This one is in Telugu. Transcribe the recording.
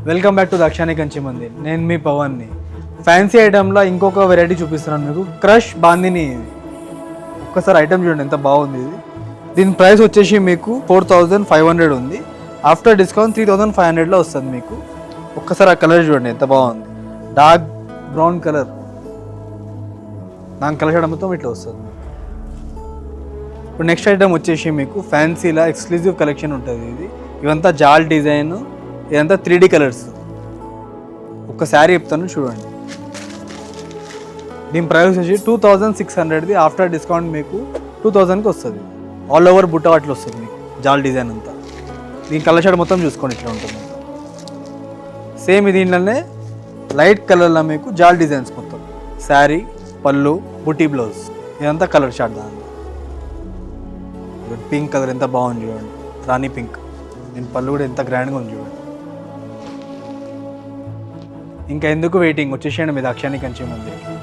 Welcome back to Dakshani Kanchi Mandir. నేను మీ పవన్ని. ఫ్యాన్సీ ఐటెంలో ఇంకొక వెరైటీ చూపిస్తున్నాను మీకు. క్రష్ బాందిని. ఒక్కసారి ఐటెం చూడండి ఎంత బాగుంది ఇది. దీని ప్రైస్ వచ్చేసి మీకు 4500 ఉంది. ఆఫ్టర్ డిస్కౌంట్ 3500లో వస్తుంది మీకు. ఒక్కసారి ఆ కలర్ చూడండి ఎంత బాగుంది. Dark brown colour. దాని కలర్ షేడ్ మొత్తం ఇట్లా వస్తుంది. ఇప్పుడు నెక్స్ట్ ఐటమ్ వచ్చేసి మీకు ఫ్యాన్సీలా ఎక్స్క్లూజివ్ కలెక్షన్ ఉంటుంది ఇది. ఇవంతా జాల్ డిజైన్, ఇదంతా 3D కలర్స్. ఒక శారీ చెప్తాను చూడండి. దీని ప్రైస్ వచ్చి 2600ది. ఆఫ్టర్ డిస్కౌంట్ మీకు 2000కి వస్తుంది. ఆల్ ఓవర్ బుట్ట వాటిలో వస్తుంది మీకు జాల్ డిజైన్ అంతా. దీని కలర్ షేడ్ మొత్తం చూసుకోండి ఇట్లా ఉంటుంది. సేమ్ దీంట్లోనే లైట్ కలర్లో మీకు జాల్ డిజైన్స్ మొత్తం. శారీ, పళ్ళు, బుటీ బ్లౌజ్, ఇదంతా కలర్ షార్ట్. దాని పింక్ కలర్ ఎంత బాగుంది చూడండి, రాణి పింక్. దీని పళ్ళు కూడా ఎంత గ్రాండ్గా ఉంది చూడండి. ఇంకా ఎందుకు వెయిటింగ్, వచ్చేసేయండి మీ దక్షాని కంచి మందిర్కి.